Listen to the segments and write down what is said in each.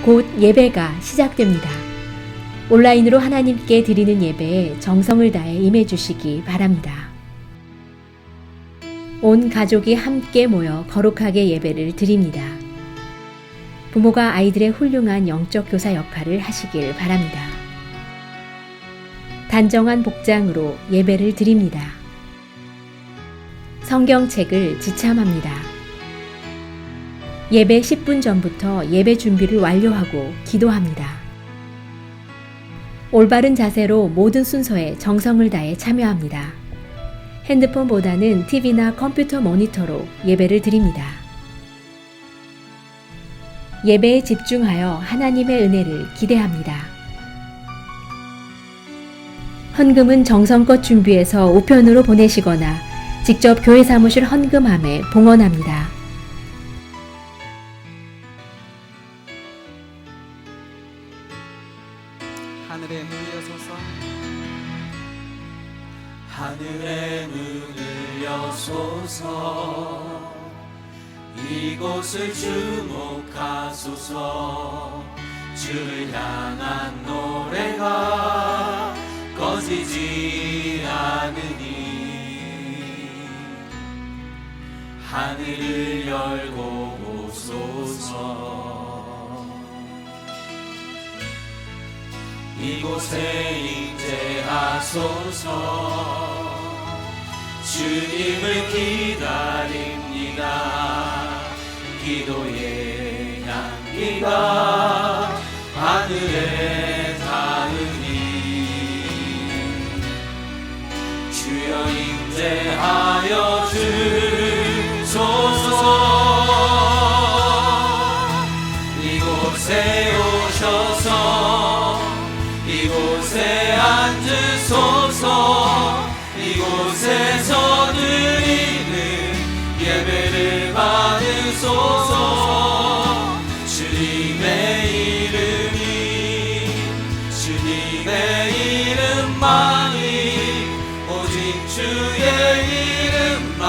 곧 예배가 시작됩니다. 온라인으로 하나님께 드리는 예배에 정성을 다해 임해 주시기 바랍니다. 온 가족이 함께 모여 거룩하게 예배를 드립니다. 부모가 아이들의 훌륭한 영적 교사 역할을 하시길 바랍니다. 단정한 복장으로 예배를 드립니다. 성경책을 지참합니다. 예배 10분 전부터 예배 준비를 완료하고 기도합니다. 올바른 자세로 모든 순서에 정성을 다해 참여합니다. 핸드폰보다는 TV나 컴퓨터 모니터로 예배를 드립니다. 예배에 집중하여 하나님의 은혜를 기대합니다. 헌금은 정성껏 준비해서 우편으로 보내시거나 직접 교회 사무실 헌금함에 봉헌합니다. 하늘의 문을 여소서 하늘의 문을 여소서 이곳을 주목하소서 주를 향한 노래가 꺼지지 않으니 하늘을 열고 오소서 이곳에 임재하소서 주님을 기다립니다. 기도의 향기가 하늘에 닿으니 주여 임재하여 주소서 이곳에 오셔서 이곳에 앉으소서 이곳에서 드리는 예배를 받으소서 주님의 이름만이 오직 주의 이름만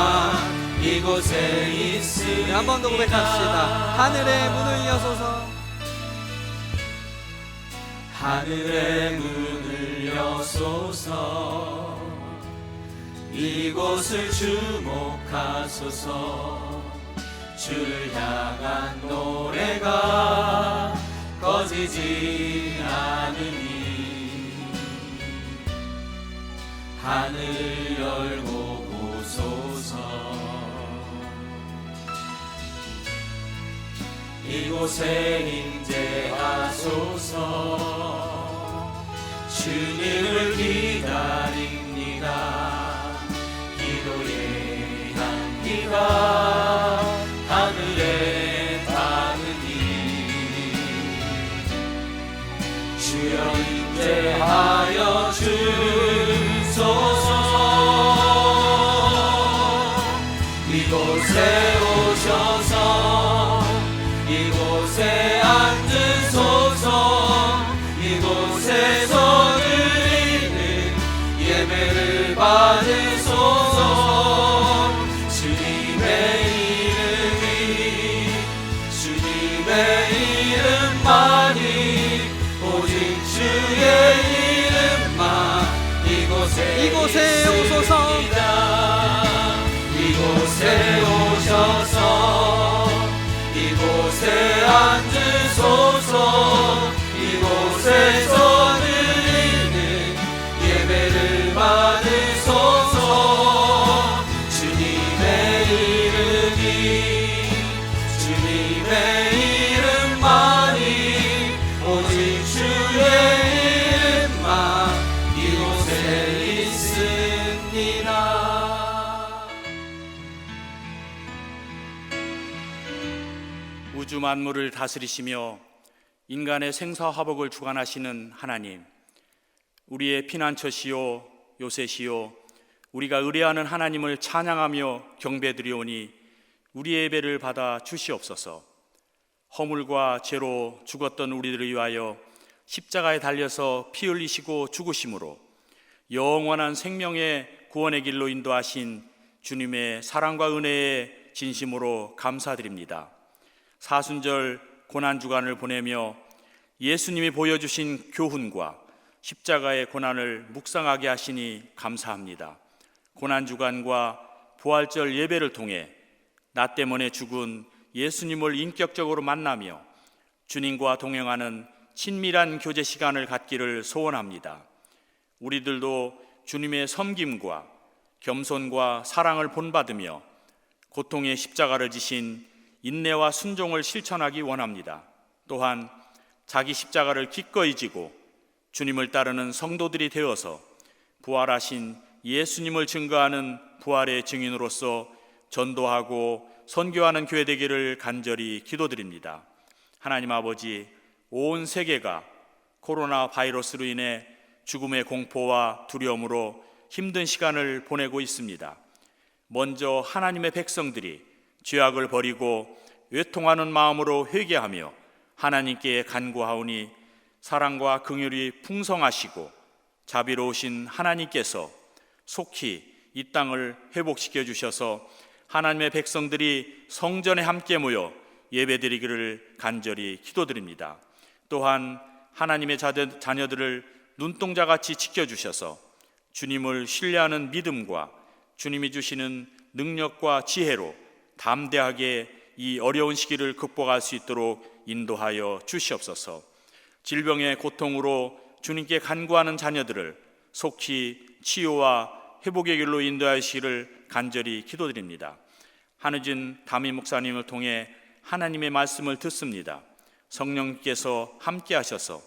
이곳에 있으리이다. 한 번 더 고백합시다. 하늘의 문을 여소서 하늘의 문을 여소서 이곳을 주목하소서 주를 향한 노래가 꺼지지 않으니 하늘 열고 보소서 이곳에 임재하소서 주님을 기다립니다. 기도의 향기가 하늘에 닿으니 주여 임재하여 주소서 이곳에 오셔서 이곳에 앉으소서 이곳에서 드리는 예배를 받으소서 주님의 이름만이 오직 주의 이름만 이곳에 오소서 이곳에 오셔서 이곳에 앉으소서 이곳에서 드리는 예배를 받으소서 주님의 이름만이 오직 주의 이름만 이곳에 있습니다. 우주 만물을 다스리시며 인간의 생사화복을 주관하시는 하나님, 우리의 피난처시요 요새시요 우리가 의뢰하는 하나님을 찬양하며 경배드리오니 우리의 예배를 받아 주시옵소서. 허물과 죄로 죽었던 우리들을 위하여 십자가에 달려서 피 흘리시고 죽으심으로 영원한 생명의 구원의 길로 인도하신 주님의 사랑과 은혜에 진심으로 감사드립니다. 사순절 고난주간을 보내며 예수님이 보여주신 교훈과 십자가의 고난을 묵상하게 하시니 감사합니다. 고난주간과 부활절 예배를 통해 나 때문에 죽은 예수님을 인격적으로 만나며 주님과 동행하는 친밀한 교제 시간을 갖기를 소원합니다. 우리들도 주님의 섬김과 겸손과 사랑을 본받으며 고통의 십자가를 지신 인내와 순종을 실천하기 원합니다. 또한 자기 십자가를 기꺼이 지고 주님을 따르는 성도들이 되어서 부활하신 예수님을 증거하는 부활의 증인으로서 전도하고 선교하는 교회 되기를 간절히 기도드립니다. 하나님 아버지, 온 세계가 코로나 바이러스로 인해 죽음의 공포와 두려움으로 힘든 시간을 보내고 있습니다. 먼저 하나님의 백성들이 죄악을 버리고 외통하는 마음으로 회개하며 하나님께 간구하오니 사랑과 긍휼이 풍성하시고 자비로우신 하나님께서 속히 이 땅을 회복시켜 주셔서 하나님의 백성들이 성전에 함께 모여 예배드리기를 간절히 기도드립니다. 또한 하나님의 자녀들을 눈동자같이 지켜주셔서 주님을 신뢰하는 믿음과 주님이 주시는 능력과 지혜로 담대하게 이 어려운 시기를 극복할 수 있도록 인도하여 주시옵소서. 질병의 고통으로 주님께 간구하는 자녀들을 속히 치유와 회복의 길로 인도하시기를 간절히 기도드립니다. 한우진 담임 목사님을 통해 하나님의 말씀을 듣습니다. 성령께서 함께 하셔서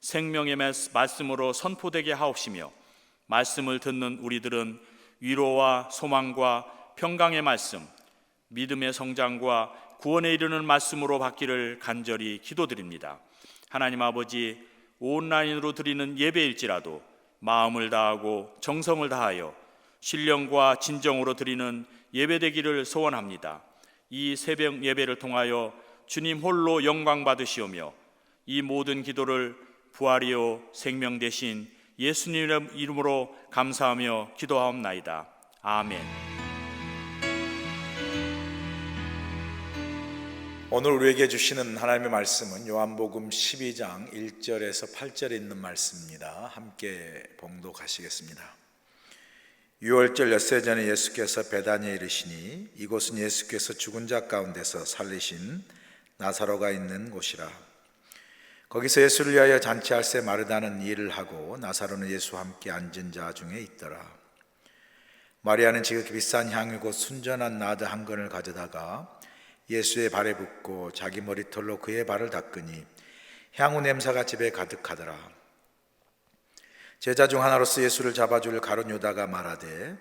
생명의 말씀으로 선포되게 하옵시며 말씀을 듣는 우리들은 위로와 소망과 평강의 말씀, 믿음의 성장과 구원에 이르는 말씀으로 받기를 간절히 기도드립니다. 하나님 아버지, 온라인으로 드리는 예배일지라도 마음을 다하고 정성을 다하여 신령과 진정으로 드리는 예배되기를 소원합니다. 이 새벽 예배를 통하여 주님 홀로 영광 받으시오며 이 모든 기도를 부활이요 생명 되신 예수님 이름으로 감사하며 기도하옵나이다. 아멘. 오늘 우리에게 주시는 하나님의 말씀은 요한복음 12장 1절에서 8절에 있는 말씀입니다. 함께 봉독하시겠습니다. 유월절 엿새 전에 예수께서 베다니에 이르시니 이곳은 예수께서 죽은 자 가운데서 살리신 나사로가 있는 곳이라. 거기서 예수를 위하여 잔치할새 마르다는 일을 하고 나사로는 예수와 함께 앉은 자 중에 있더라. 마리아는 지극히 비싼 향유 곧 순전한 나드 한 건을 가져다가 예수의 발에 붓고 자기 머리털로 그의 발을 닦으니 향후 냄새가 집에 가득하더라. 제자 중 하나로서 예수를 잡아줄 가룟 유다가 말하되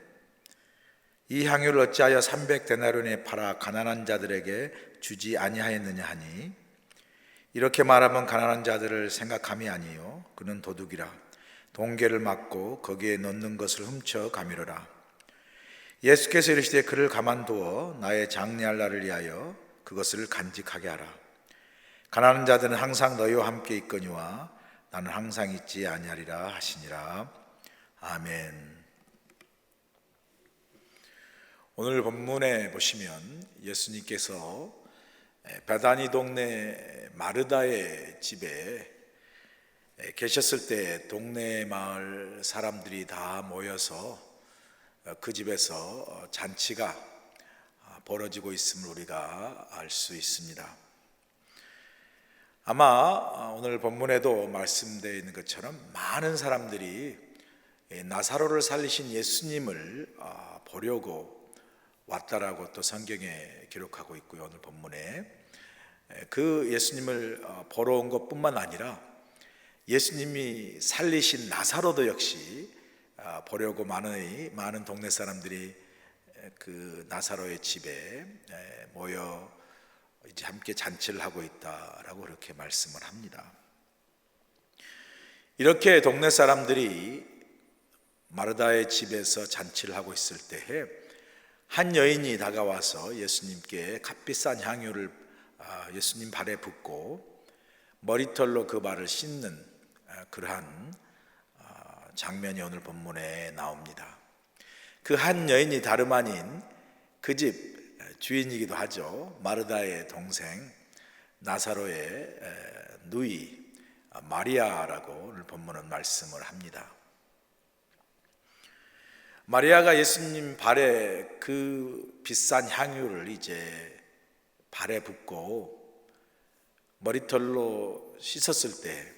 이 향유를 어찌하여 300데나리온에 팔아 가난한 자들에게 주지 아니하였느냐 하니 이렇게 말하면 가난한 자들을 생각함이 아니요 그는 도둑이라 동계를 막고 거기에 넣는 것을 훔쳐 가미르라. 예수께서 이르시되 그를 가만두어 나의 장래할 날을 위하여 그것을 간직하게 하라. 가난한 자들은 항상 너희와 함께 있거니와 나는 항상 있지 아니하리라 하시니라. 아멘. 오늘 본문에 보시면 예수님께서 베다니 동네 마르다의 집에 계셨을 때 동네 마을 사람들이 다 모여서 그 집에서 잔치가 벌어지고 있음을 우리가 알 수 있습니다. 아마 오늘 본문에도 말씀되어 있는 것처럼 많은 사람들이 나사로를 살리신 예수님을 보려고 왔다라고 또 성경에 기록하고 있고요. 오늘 본문에 그 예수님을 보러 온 것뿐만 아니라 예수님이 살리신 나사로도 역시 보려고 많은 동네 사람들이 그 나사로의 집에 모여 이제 함께 잔치를 하고 있다라고 그렇게 말씀을 합니다. 이렇게 동네 사람들이 마르다의 집에서 잔치를 하고 있을 때에 한 여인이 다가와서 예수님께 값비싼 향유를 예수님 발에 붓고 머리털로 그 발을 씻는 그러한 장면이 오늘 본문에 나옵니다. 그 한 여인이 다름 아닌 그 집 주인이기도 하죠. 마르다의 동생 나사로의 누이 마리아라고 오늘 본문은 말씀을 합니다. 마리아가 예수님 발에 그 비싼 향유를 이제 발에 붓고 머리털로 씻었을 때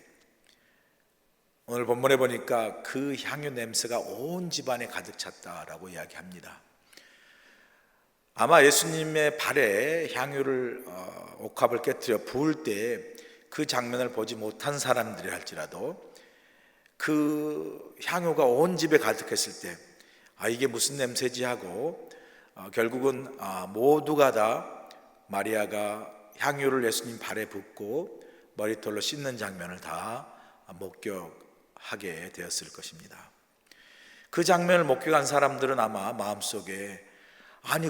오늘 본문에 보니까 그 향유 냄새가 온 집안에 가득 찼다라고 이야기합니다. 아마 예수님의 발에 향유를 옥합을 깨뜨려 부을 때 그 장면을 보지 못한 사람들이 할지라도 그 향유가 온 집에 가득했을 때 이게 무슨 냄새지 하고 결국은 모두가 다 마리아가 향유를 예수님 발에 붓고 머리털로 씻는 장면을 다 목격하게 되었을 것입니다. 그 장면을 목격한 사람들은 아마 마음속에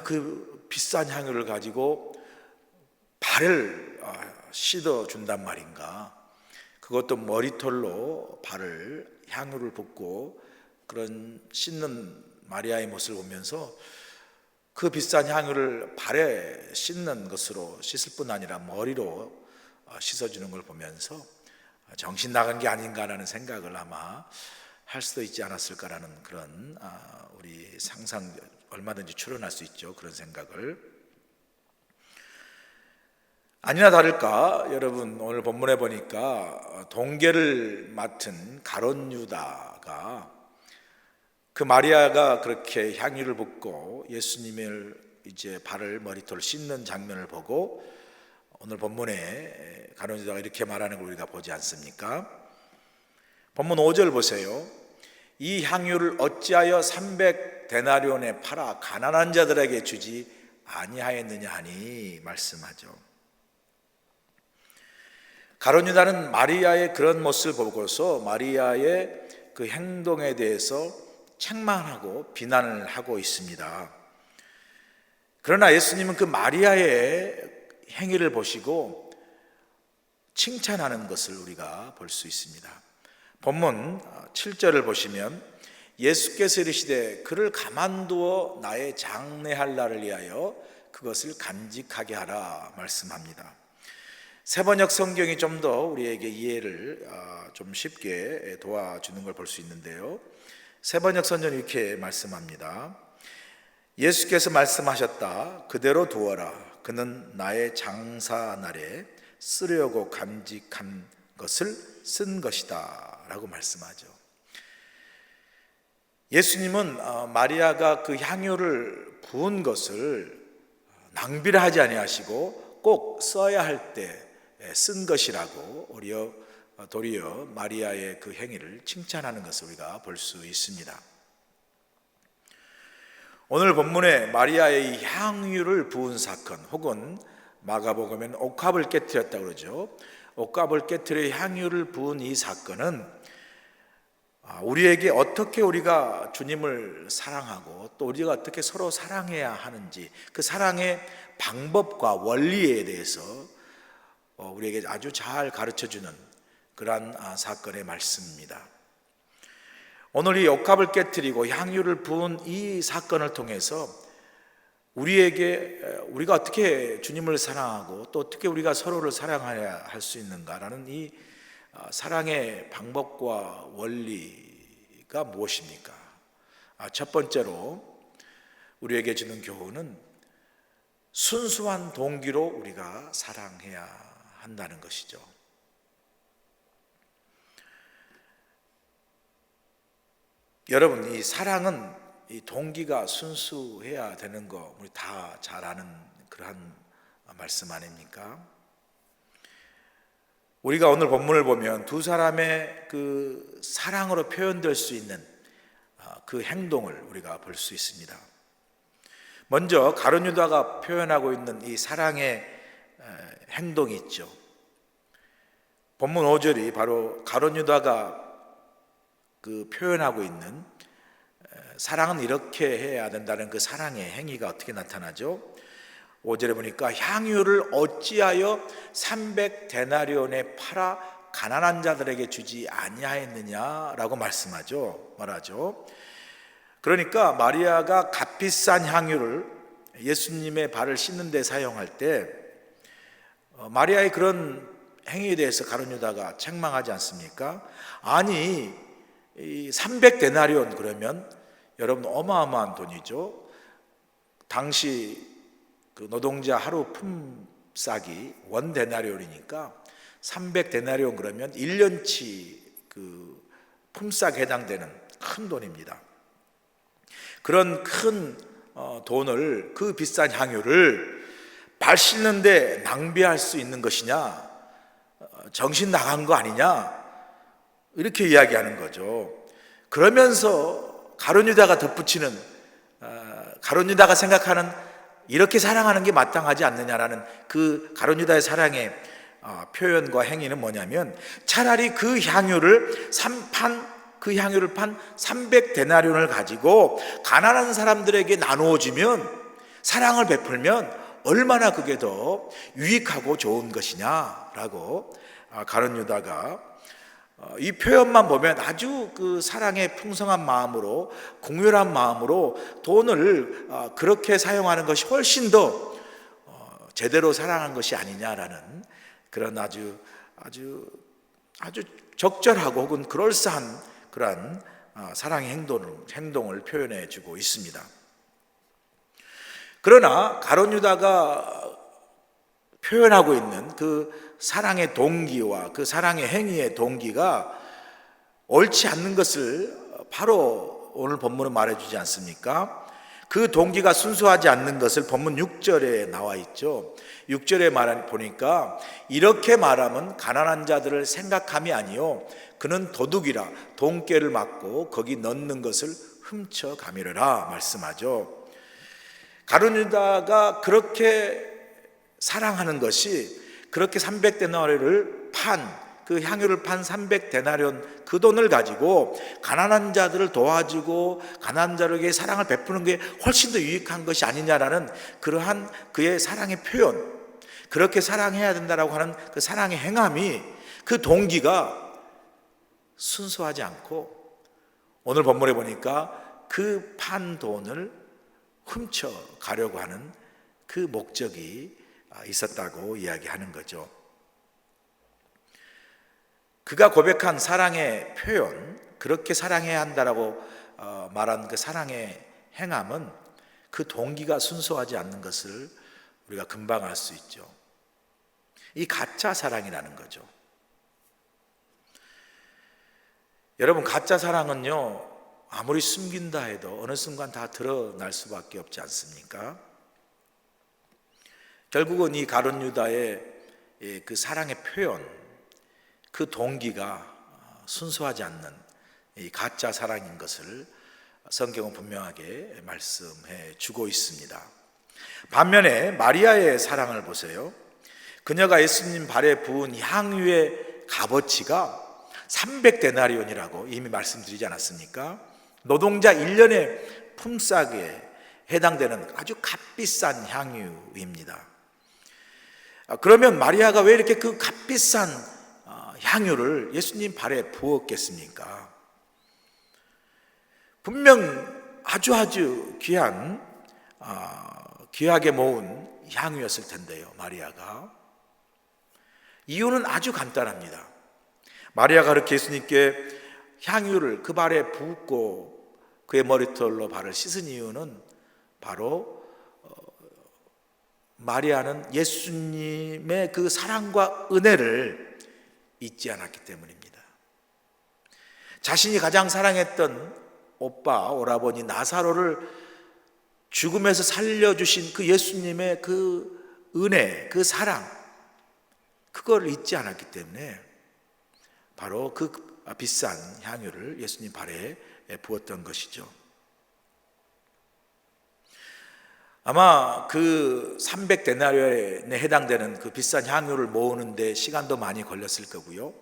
그 비싼 향유를 가지고 발을 씻어준단 말인가, 그것도 머리털로 발을 향유를 붓고 그런 씻는 마리아의 모습을 보면서 그 비싼 향유를 발에 씻는 것으로 씻을 뿐 아니라 머리로 씻어주는 걸 보면서 정신 나간 게 아닌가라는 생각을 아마 할 수도 있지 않았을까라는 그런 우리 상상 얼마든지 추론할 수 있죠. 그런 생각을. 아니나 다를까 여러분, 오늘 본문에 보니까 동계를 맡은 가룟 유다가 그 마리아가 그렇게 향유를 붓고 예수님을 이제 발을 머리털 씻는 장면을 보고 오늘 본문에 가룟 유다가 이렇게 말하는 걸 우리가 보지 않습니까? 본문 5절 보세요. 이 향유를 어찌하여 300데나리온에 팔아 가난한 자들에게 주지 아니하였느냐 하니 말씀하죠. 가룟 유다는 마리아의 그런 모습을 보고서 마리아의 그 행동에 대해서 책망하고 비난을 하고 있습니다. 그러나 예수님은 그 마리아의 행위를 보시고 칭찬하는 것을 우리가 볼 수 있습니다. 본문 7절을 보시면 예수께서 이르시되 그를 가만두어 나의 장래할 날을 위하여 그것을 간직하게 하라 말씀합니다. 세번역 성경이 좀 더 우리에게 이해를 좀 쉽게 도와주는 걸 볼 수 있는데요. 세번역 성경은 이렇게 말씀합니다. 예수께서 말씀하셨다. 그대로 두어라. 그는 나의 장사 날에 쓰려고 간직한 것을 쓴 것이다 라고 말씀하죠. 예수님은 마리아가 그 향유를 부은 것을 낭비를 하지 아니하시고 꼭 써야 할 때 쓴 것이라고 도리어 마리아의 그 행위를 칭찬하는 것을 우리가 볼 수 있습니다. 오늘 본문에 마리아의 이 향유를 부은 사건, 혹은 마가복음에는 옥합을 깨뜨렸다고 그러죠. 옥합을 깨뜨려 향유를 부은 이 사건은 우리에게 어떻게 우리가 주님을 사랑하고 또 우리가 어떻게 서로 사랑해야 하는지, 그 사랑의 방법과 원리에 대해서 우리에게 아주 잘 가르쳐주는 그러한 사건의 말씀입니다. 오늘 이 옥합을 깨뜨리고 향유를 부은 이 사건을 통해서 우리가 어떻게 주님을 사랑하고 또 어떻게 우리가 서로를 사랑해야 할 수 있는가라는 이 사랑의 방법과 원리가 무엇입니까? 첫 번째로 우리에게 주는 교훈은 순수한 동기로 우리가 사랑해야 한다는 것이죠. 여러분, 이 사랑은 이 동기가 순수해야 되는 거 우리 다 잘 아는 그러한 말씀 아닙니까? 우리가 오늘 본문을 보면 두 사람의 그 사랑으로 표현될 수 있는 그 행동을 우리가 볼 수 있습니다. 먼저 가룟 유다가 표현하고 있는 이 사랑의 행동이 있죠. 본문 5절이 바로 가룟 유다가 그 표현하고 있는 사랑은 이렇게 해야 된다는 그 사랑의 행위가 어떻게 나타나죠? 5절에 보니까 향유를 어찌하여 300데나리온에 팔아 가난한 자들에게 주지 아니하였느냐라고 말하죠. 그러니까 마리아가 값비싼 향유를 예수님의 발을 씻는 데 사용할 때 마리아의 그런 행위에 대해서 가룟 유다가 책망하지 않습니까? 아니, 이 300데나리온 그러면 여러분 어마어마한 돈이죠. 당시 그 노동자 하루 품삯이 1데나리온이니까 300데나리온 그러면 1년치 그 품삯에 해당되는 큰 돈입니다. 그런 큰 돈을, 그 비싼 향유를 발 씻는데 낭비할 수 있는 것이냐, 정신 나간 거 아니냐, 이렇게 이야기하는 거죠. 그러면서 가룟 유다가 덧붙이는, 가룟 유다가 생각하는 이렇게 사랑하는 게 마땅하지 않느냐라는 그 가룟 유다의 사랑의 표현과 행위는 뭐냐면, 차라리 그 향유를 판 300데나리온을 가지고 가난한 사람들에게 나누어 주면, 사랑을 베풀면 얼마나 그게 더 유익하고 좋은 것이냐라고 가룟 유다가 이 표현만 보면 아주 그 사랑의 풍성한 마음으로, 공률한 마음으로 돈을 그렇게 사용하는 것이 훨씬 더 제대로 사랑한 것이 아니냐라는 그런 아주 적절하고 혹은 그럴싸한 그러한 사랑의 행동을 표현해 주고 있습니다. 그러나 가룟 유다가 표현하고 있는 그 사랑의 동기와 그 사랑의 행위의 동기가 옳지 않는 것을 바로 오늘 본문은 말해주지 않습니까? 그 동기가 순수하지 않는 것을 본문 6절에 나와 있죠. 6절에 보니까 이렇게 말하면 가난한 자들을 생각함이 아니요 그는 도둑이라 돈깨를 맞고 거기 넣는 것을 훔쳐 가미르라 말씀하죠. 가룟 유다가 그렇게 사랑하는 것이 그렇게 300데나리온을 그 향유를 판 300데나리온 그 돈을 가지고 가난한 자들을 도와주고 가난한 자들에게 사랑을 베푸는 게 훨씬 더 유익한 것이 아니냐라는 그러한 그의 사랑의 표현, 그렇게 사랑해야 된다라고 하는 그 사랑의 행함이, 그 동기가 순수하지 않고 오늘 본문에 보니까 그 판 돈을 훔쳐 가려고 하는 그 목적이 있었다고 이야기하는 거죠. 그가 고백한 사랑의 표현, 그렇게 사랑해야 한다라고 말한 그 사랑의 행함은 그 동기가 순수하지 않는 것을 우리가 금방 알 수 있죠. 이 가짜 사랑이라는 거죠. 여러분, 가짜 사랑은요, 아무리 숨긴다 해도 어느 순간 다 드러날 수밖에 없지 않습니까? 결국은 이 가룟 유다의 그 사랑의 표현, 그 동기가 순수하지 않는 이 가짜 사랑인 것을 성경은 분명하게 말씀해 주고 있습니다. 반면에 마리아의 사랑을 보세요. 그녀가 예수님 발에 부은 향유의 값어치가 300데나리온이라고 이미 말씀드리지 않았습니까? 노동자 1년의 품삯에 해당되는 아주 값비싼 향유입니다. 그러면 마리아가 왜 이렇게 그 값비싼 향유를 예수님 발에 부었겠습니까? 분명 아주 귀하게 모은 향유였을 텐데요, 마리아가. 이유는 아주 간단합니다. 마리아가 그렇게 예수님께 향유를 그 발에 붓고 그의 머리털로 발을 씻은 이유는 바로 마리아는 예수님의 그 사랑과 은혜를 잊지 않았기 때문입니다. 자신이 가장 사랑했던 오라버니 나사로를 죽음에서 살려주신 그 예수님의 그 은혜, 그 사랑, 그걸 잊지 않았기 때문에 바로 그 비싼 향유를 예수님 발에 부었던 것이죠. 아마 그 300데나리온에 해당되는 그 비싼 향유를 모으는데 시간도 많이 걸렸을 거고요.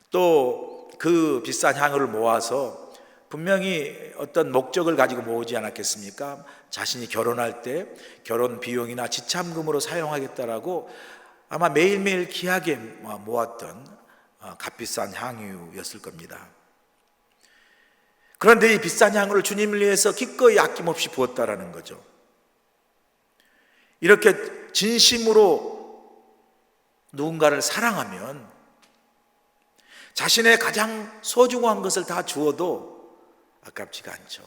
또 그 비싼 향유를 모아서 분명히 어떤 목적을 가지고 모으지 않았겠습니까? 자신이 결혼할 때 결혼 비용이나 지참금으로 사용하겠다라고 아마 매일매일 귀하게 모았던 값비싼 향유였을 겁니다. 그런데 이 비싼 향유를 주님을 위해서 기꺼이 아낌없이 부었다라는 거죠. 이렇게 진심으로 누군가를 사랑하면 자신의 가장 소중한 것을 다 주어도 아깝지가 않죠.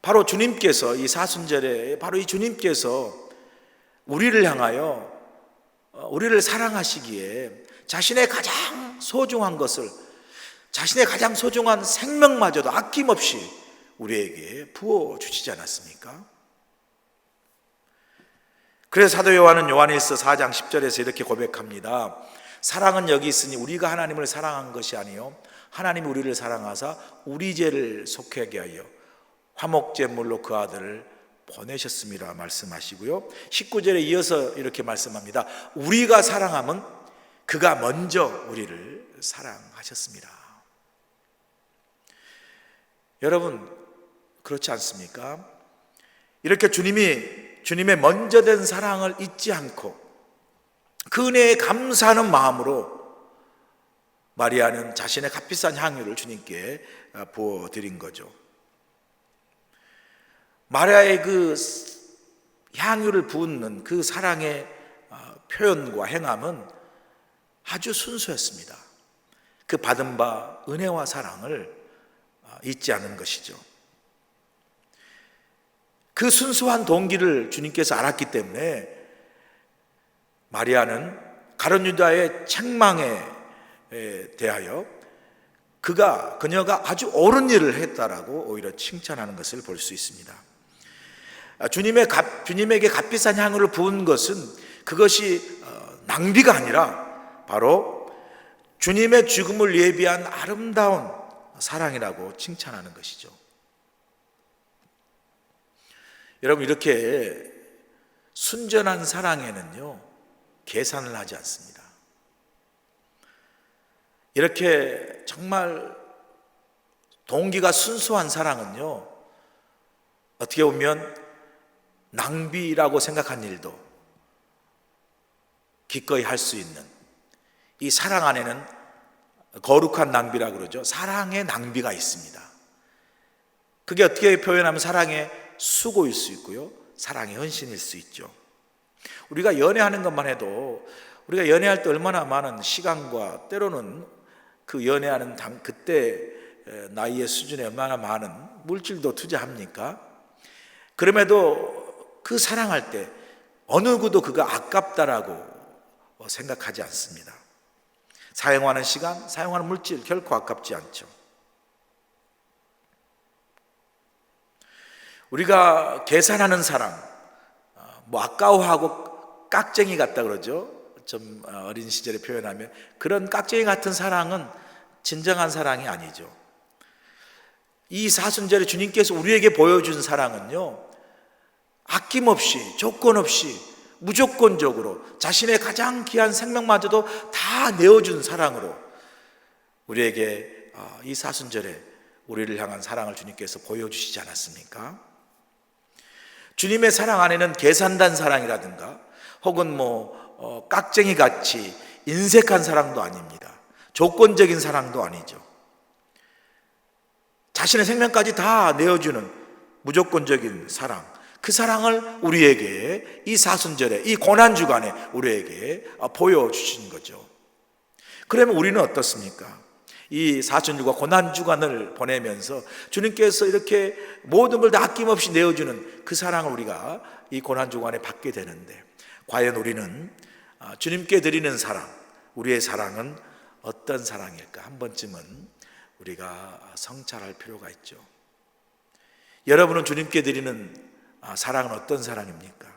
바로 주님께서 이 사순절에 바로 이 주님께서 우리를 향하여 우리를 사랑하시기에 자신의 가장 소중한 것을, 자신의 가장 소중한 생명마저도 아낌없이 우리에게 부어주시지 않았습니까? 그래서 사도 요한은 요한일서 4장 10절에서 이렇게 고백합니다. 사랑은 여기 있으니 우리가 하나님을 사랑한 것이 아니요 하나님이 우리를 사랑하사 우리 죄를 속하게 하여 화목제물로 그 아들을 보내셨음이라 말씀하시고요, 19절에 이어서 이렇게 말씀합니다. 우리가 사랑함은 그가 먼저 우리를 사랑하셨습니다. 여러분, 그렇지 않습니까? 이렇게 주님의 먼저 된 사랑을 잊지 않고 그 은혜에 감사하는 마음으로 마리아는 자신의 값비싼 향유를 주님께 부어드린 거죠. 마리아의 그 향유를 부은 그 사랑의 표현과 행함은 아주 순수했습니다. 그 받은 바 은혜와 사랑을 잊지 않은 것이죠. 그 순수한 동기를 주님께서 알았기 때문에 마리아는 가룟 유다의 책망에 대하여 그녀가 아주 옳은 일을 했다라고 오히려 칭찬하는 것을 볼 수 있습니다. 주님에게 값비싼 향유를 부은 것은 그것이 낭비가 아니라 바로 주님의 죽음을 예비한 아름다운 사랑이라고 칭찬하는 것이죠. 여러분, 이렇게 순전한 사랑에는요 계산을 하지 않습니다. 이렇게 정말 동기가 순수한 사랑은요, 어떻게 보면 낭비라고 생각한 일도 기꺼이 할 수 있는, 이 사랑 안에는 거룩한 낭비라고 그러죠. 사랑의 낭비가 있습니다. 그게 어떻게 표현하면 사랑의 수고일 수 있고요, 사랑의 헌신일 수 있죠. 우리가 연애하는 것만 해도 우리가 연애할 때 얼마나 많은 시간과 때로는 그 연애하는 그때 나이의 수준에 얼마나 많은 물질도 투자합니까? 그럼에도 그 사랑할 때 어느 누구도 그가 아깝다라고 생각하지 않습니다. 사용하는 시간, 사용하는 물질 결코 아깝지 않죠. 우리가 계산하는 사랑, 아까워하고 깍쟁이 같다 그러죠. 좀 어린 시절에 표현하면 그런 깍쟁이 같은 사랑은 진정한 사랑이 아니죠. 이 사순절에 주님께서 우리에게 보여준 사랑은요, 아낌없이, 조건 없이, 무조건적으로 자신의 가장 귀한 생명마저도 다 내어준 사랑으로 우리에게 이 사순절에 우리를 향한 사랑을 주님께서 보여주시지 않았습니까? 주님의 사랑 안에는 계산된 사랑이라든가 혹은 깍쟁이 같이 인색한 사랑도 아닙니다. 조건적인 사랑도 아니죠. 자신의 생명까지 다 내어주는 무조건적인 사랑, 그 사랑을 우리에게 이 사순절에, 이 고난주간에 우리에게 보여주신 거죠. 그러면 우리는 어떻습니까? 이 사순주가 고난주간을 보내면서 주님께서 이렇게 모든 걸 다 아낌없이 내어주는 그 사랑을 우리가 이 고난주간에 받게 되는데, 과연 우리는 주님께 드리는 사랑, 우리의 사랑은 어떤 사랑일까? 한 번쯤은 우리가 성찰할 필요가 있죠. 여러분은 주님께 드리는 사랑은 어떤 사랑입니까?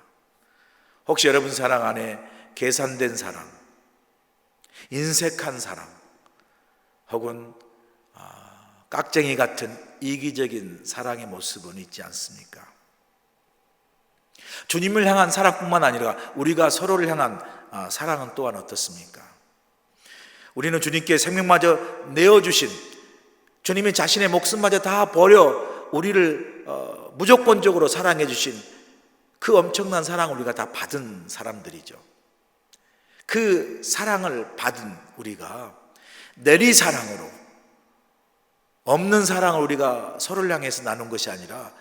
혹시 여러분 사랑 안에 계산된 사랑, 인색한 사랑, 혹은 깍쟁이 같은 이기적인 사랑의 모습은 있지 않습니까? 주님을 향한 사랑뿐만 아니라 우리가 서로를 향한 사랑은 또한 어떻습니까? 우리는 주님께 생명마저 내어주신, 주님이 자신의 목숨마저 다 버려 우리를 무조건적으로 사랑해 주신 그 엄청난 사랑을 우리가 다 받은 사람들이죠. 그 사랑을 받은 우리가 내리사랑으로, 없는 사랑을 우리가 서로를 향해서 나눈 것이 아니라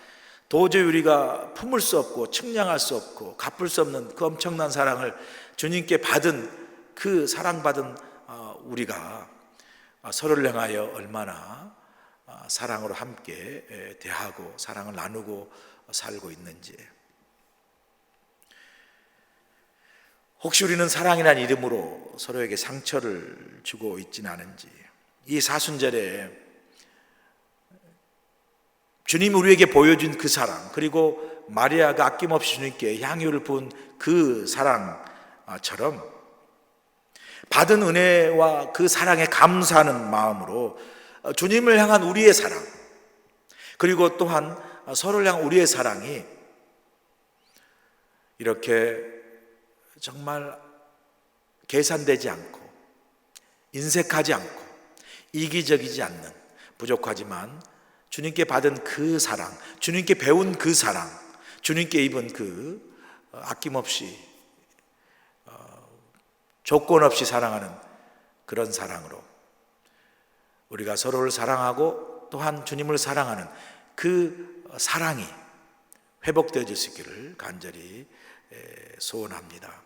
도저히 우리가 품을 수 없고 측량할 수 없고 갚을 수 없는 그 엄청난 사랑을 주님께 받은 그 사랑받은 우리가 서로를 향하여 얼마나 사랑으로 함께 대하고 사랑을 나누고 살고 있는지, 혹시 우리는 사랑이라는 이름으로 서로에게 상처를 주고 있지는 않은지, 이 사순절에 주님이 우리에게 보여준 그 사랑, 그리고 마리아가 아낌없이 주님께 향유를 부은 그 사랑처럼 받은 은혜와 그 사랑에 감사하는 마음으로 주님을 향한 우리의 사랑, 그리고 또한 서로를 향한 우리의 사랑이 이렇게 정말 계산되지 않고 인색하지 않고 이기적이지 않는, 부족하지만 주님께 받은 그 사랑, 주님께 배운 그 사랑, 주님께 입은 그 아낌없이 조건 없이 사랑하는 그런 사랑으로 우리가 서로를 사랑하고 또한 주님을 사랑하는 그 사랑이 회복되어질 수 있기를 간절히 소원합니다.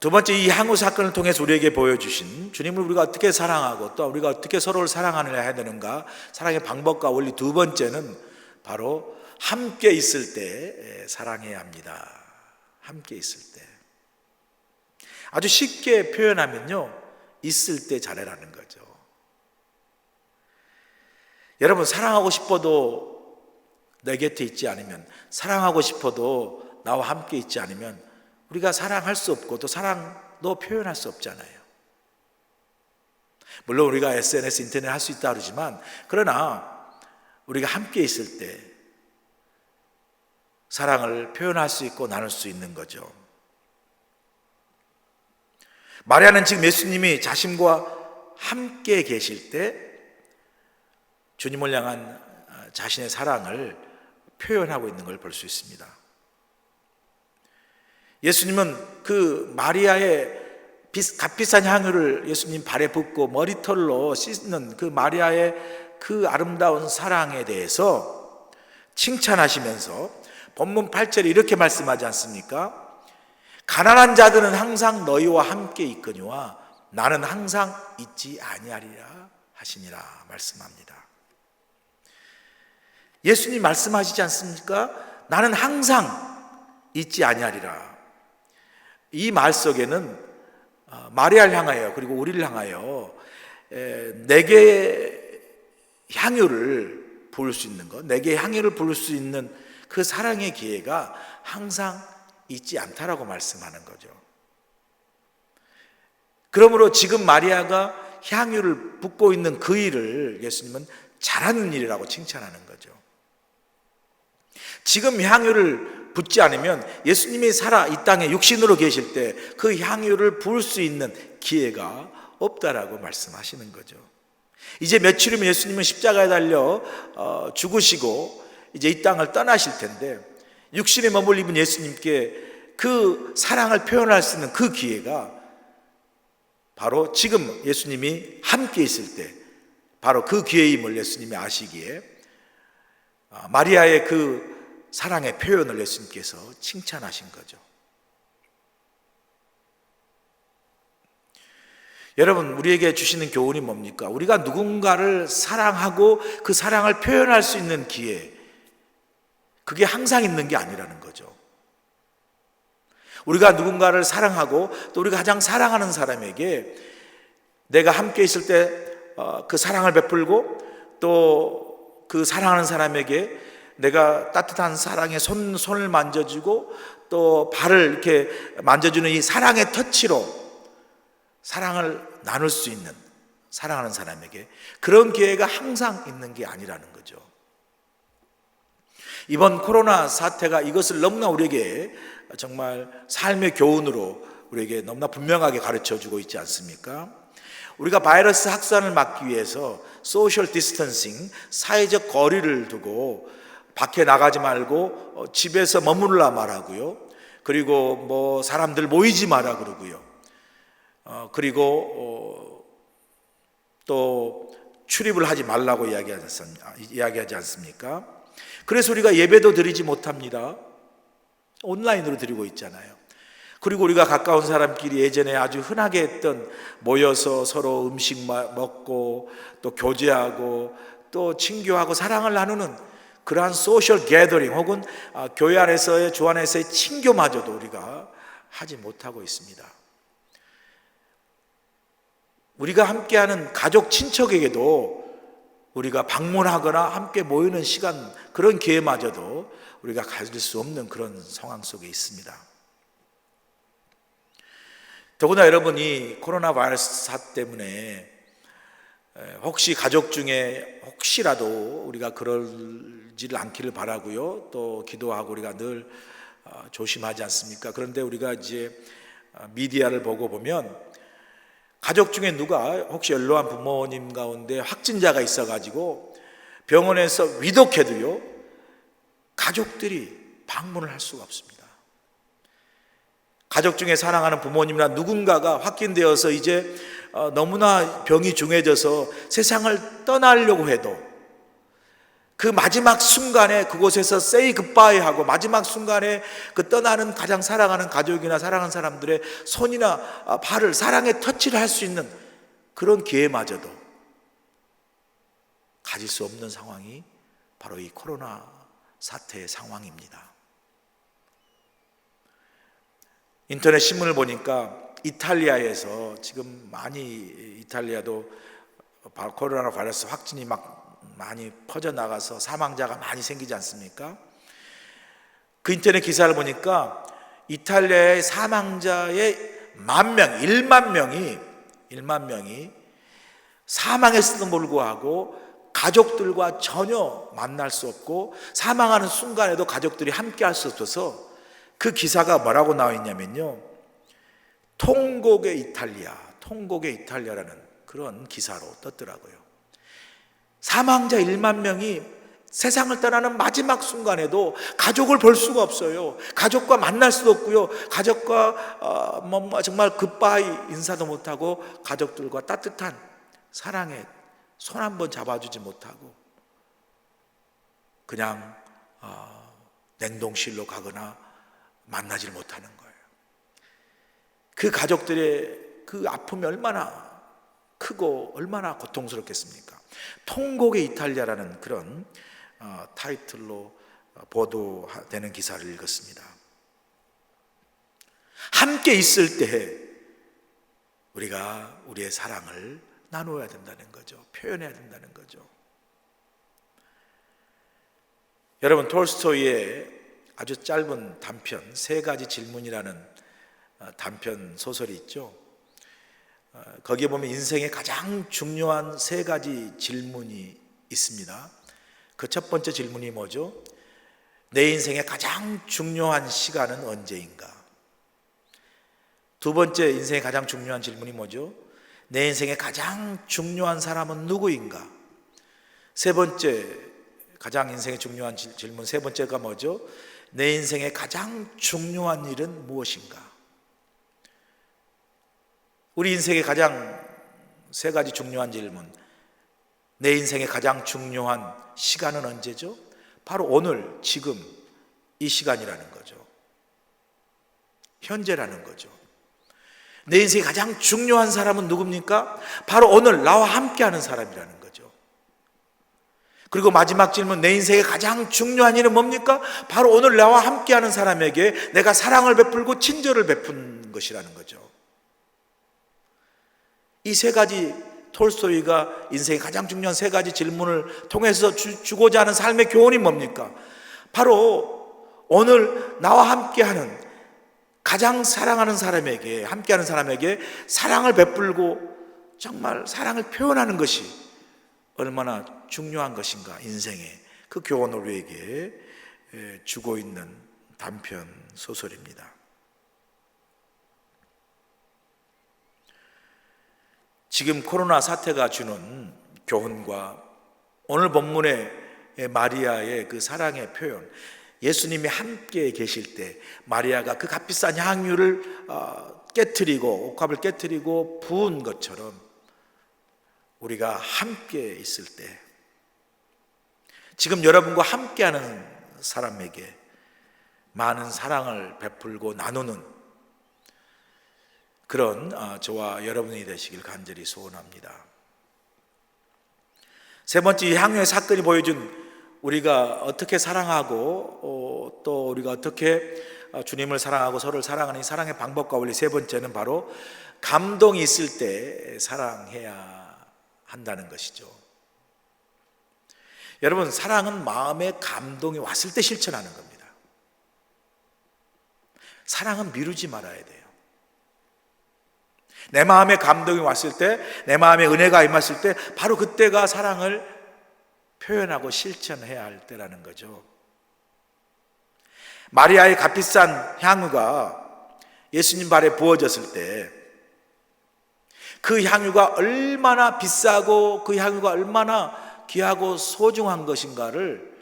두 번째, 이 향후 사건을 통해서 우리에게 보여주신 주님을 우리가 어떻게 사랑하고 또 우리가 어떻게 서로를 사랑하느냐 해야 되는가, 사랑의 방법과 원리 두 번째는 바로 함께 있을 때 사랑해야 합니다. 함께 있을 때. 아주 쉽게 표현하면요, 있을 때 잘해라는 거죠. 여러분, 사랑하고 싶어도 내 곁에 있지 않으면, 사랑하고 싶어도 나와 함께 있지 않으면 우리가 사랑할 수 없고 또 사랑도 표현할 수 없잖아요. 물론 우리가 SNS, 인터넷 할 수 있다 그러지만, 그러나 우리가 함께 있을 때 사랑을 표현할 수 있고 나눌 수 있는 거죠. 마리아는 지금 예수님이 자신과 함께 계실 때 주님을 향한 자신의 사랑을 표현하고 있는 걸 볼 수 있습니다. 예수님은 그 마리아의 값비싼 향유를 예수님 발에 붓고 머리털로 씻는 그 마리아의 그 아름다운 사랑에 대해서 칭찬하시면서 본문 8절에 이렇게 말씀하지 않습니까? 가난한 자들은 항상 너희와 함께 있거니와 나는 항상 있지 아니하리라 하시니라 말씀합니다. 예수님 말씀하시지 않습니까? 나는 항상 있지 아니하리라. 이 말 속에는 마리아를 향하여 그리고 우리를 향하여 내게 향유를 부을 수 있는 것, 내게 향유를 부을 수 있는 그 사랑의 기회가 항상 있지 않다라고 말씀하는 거죠. 그러므로 지금 마리아가 향유를 붓고 있는 그 일을 예수님은 잘하는 일이라고 칭찬하는 거죠. 지금 향유를 붓지 않으면 예수님이 살아 이 땅에 육신으로 계실 때 그 향유를 부을 수 있는 기회가 없다라고 말씀하시는 거죠. 이제 며칠 후면 예수님은 십자가에 달려 죽으시고 이제 이 땅을 떠나실 텐데, 육신에 머물 입은 예수님께 그 사랑을 표현할 수 있는 그 기회가 바로 지금 예수님이 함께 있을 때 바로 그 기회임을 예수님이 아시기에 마리아의 그 사랑의 표현을 예수님께서 칭찬하신 거죠. 여러분, 우리에게 주시는 교훈이 뭡니까? 우리가 누군가를 사랑하고 그 사랑을 표현할 수 있는 기회, 그게 항상 있는 게 아니라는 거죠. 우리가 누군가를 사랑하고 또 우리가 가장 사랑하는 사람에게 내가 함께 있을 때 그 사랑을 베풀고 또 그 사랑하는 사람에게 내가 따뜻한 사랑의 손을 만져주고 또 발을 이렇게 만져주는 이 사랑의 터치로 사랑을 나눌 수 있는, 사랑하는 사람에게 그런 기회가 항상 있는 게 아니라는 거죠. 이번 코로나 사태가 이것을 너무나 우리에게 정말 삶의 교훈으로 우리에게 너무나 분명하게 가르쳐주고 있지 않습니까? 우리가 바이러스 확산을 막기 위해서 소셜 디스턴싱, 사회적 거리를 두고 밖에 나가지 말고 집에서 머물라 말하고요. 그리고 뭐 사람들 모이지 마라 그러고요. 그리고 또 출입을 하지 말라고 이야기하지 않습니까? 그래서 우리가 예배도 드리지 못합니다. 온라인으로 드리고 있잖아요. 그리고 우리가 가까운 사람끼리 예전에 아주 흔하게 했던 모여서 서로 음식 먹고 또 교제하고 또 친교하고 사랑을 나누는 그러한 소셜 게더링 혹은 교회 안에서의 주 안에서의 친교마저도 우리가 하지 못하고 있습니다. 우리가 함께하는 가족 친척에게도 우리가 방문하거나 함께 모이는 시간, 그런 기회마저도 우리가 가질 수 없는 그런 상황 속에 있습니다. 더구나 여러분이 코로나 바이러스 사 때문에 혹시 가족 중에 혹시라도 우리가 그러지를 않기를 바라고요. 또 기도하고 우리가 늘 조심하지 않습니까? 그런데 우리가 이제 미디어를 보고 보면 가족 중에 누가 혹시 연로한 부모님 가운데 확진자가 있어가지고 병원에서 위독해도요, 가족들이 방문을 할 수가 없습니다. 가족 중에 사랑하는 부모님이나 누군가가 확진되어서 이제 너무나 병이 중해져서 세상을 떠나려고 해도 그 마지막 순간에 그곳에서 say goodbye 하고 마지막 순간에 그 떠나는 가장 사랑하는 가족이나 사랑하는 사람들의 손이나 발을 사랑의 터치를 할 수 있는 그런 기회마저도 가질 수 없는 상황이 바로 이 코로나 사태의 상황입니다. 인터넷 신문을 보니까 이탈리아에서 지금 많이 이탈리아도 코로나 바이러스 확진이 막 많이 퍼져나가서 사망자가 많이 생기지 않습니까? 그 인터넷 기사를 보니까 이탈리아의 사망자의 1만 명이 사망했음에도 불구하고 가족들과 전혀 만날 수 없고 사망하는 순간에도 가족들이 함께 할 수 없어서 그 기사가 뭐라고 나와 있냐면요, 통곡의 이탈리아라는 그런 기사로 떴더라고요. 사망자 1만 명이 세상을 떠나는 마지막 순간에도 가족을 볼 수가 없어요. 가족과 만날 수도 없고요. 가족과 정말 굿바이 인사도 못하고 가족들과 따뜻한 사랑의 손 한번 잡아주지 못하고 그냥 냉동실로 가거나 만나질 못하는 거예요. 그 가족들의 그 아픔이 얼마나 크고 얼마나 고통스럽겠습니까? 통곡의 이탈리아라는 그런 타이틀로 보도되는 기사를 읽었습니다. 함께 있을 때 우리가 우리의 사랑을 나누어야 된다는 거죠. 표현해야 된다는 거죠. 여러분, 톨스토이의 아주 짧은 단편 세 가지 질문이라는 단편 소설이 있죠. 거기에 보면 인생의 가장 중요한 세 가지 질문이 있습니다. 그 첫 번째 질문이 뭐죠? 내 인생의 가장 중요한 시간은 언제인가? 두 번째 인생의 가장 중요한 질문이 뭐죠? 내 인생의 가장 중요한 사람은 누구인가? 세 번째 가장 인생의 중요한 질문 세 번째가 뭐죠? 내 인생의 가장 중요한 일은 무엇인가? 우리 인생의 가장 세 가지 중요한 질문, 내 인생의 가장 중요한 시간은 언제죠? 바로 오늘, 지금 이 시간이라는 거죠. 현재라는 거죠. 내 인생의 가장 중요한 사람은 누굽니까? 바로 오늘 나와 함께하는 사람이라는 거죠. 그리고 마지막 질문, 내 인생의 가장 중요한 일은 뭡니까? 바로 오늘 나와 함께하는 사람에게 내가 사랑을 베풀고 친절을 베푼 것이라는 거죠. 이 세 가지, 톨스토이가 인생의 가장 중요한 세 가지 질문을 통해서 주고자 하는 삶의 교훈이 뭡니까? 바로 오늘 나와 함께하는 가장 사랑하는 사람에게, 함께하는 사람에게 사랑을 베풀고 정말 사랑을 표현하는 것이 얼마나 중요한 것인가, 인생에 그 교훈을 우리에게 주고 있는 단편 소설입니다. 지금 코로나 사태가 주는 교훈과 오늘 본문의 마리아의 그 사랑의 표현, 예수님이 함께 계실 때 마리아가 그 값비싼 향유를 깨트리고 옥합을 깨트리고 부은 것처럼 우리가 함께 있을 때, 지금 여러분과 함께하는 사람에게 많은 사랑을 베풀고 나누는 그런 저와 여러분이 되시길 간절히 소원합니다. 세 번째, 이 향유의 사건이 보여준 우리가 어떻게 사랑하고 또 우리가 어떻게 주님을 사랑하고 서로를 사랑하는 이 사랑의 방법과 원리, 세 번째는 바로 감동이 있을 때 사랑해야 한다는 것이죠. 여러분, 사랑은 마음에 감동이 왔을 때 실천하는 겁니다. 사랑은 미루지 말아야 돼요. 내 마음에 감동이 왔을 때, 내 마음에 은혜가 임했을 때, 바로 그때가 사랑을 표현하고 실천해야 할 때라는 거죠. 마리아의 값비싼 향유가 예수님 발에 부어졌을 때 그 향유가 얼마나 비싸고 그 향유가 얼마나 귀하고 소중한 것인가를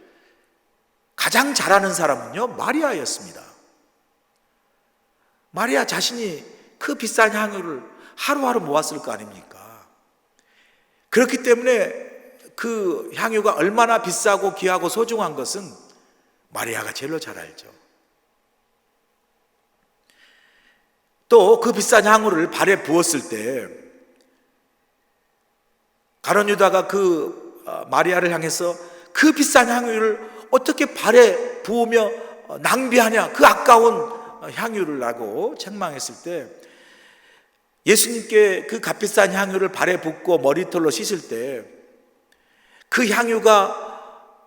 가장 잘 아는 사람은요, 마리아였습니다. 마리아 자신이 그 비싼 향유를 하루하루 모았을 거 아닙니까? 그렇기 때문에 그 향유가 얼마나 비싸고 귀하고 소중한 것은 마리아가 제일로 잘 알죠. 또 그 비싼 향유를 발에 부었을 때 가룟 유다가 그 마리아를 향해서 그 비싼 향유를 어떻게 발에 부으며 낭비하냐, 그 아까운 향유를 하고 책망했을 때 예수님께 그 값비싼 향유를 발에 붓고 머리털로 씻을 때 그 향유가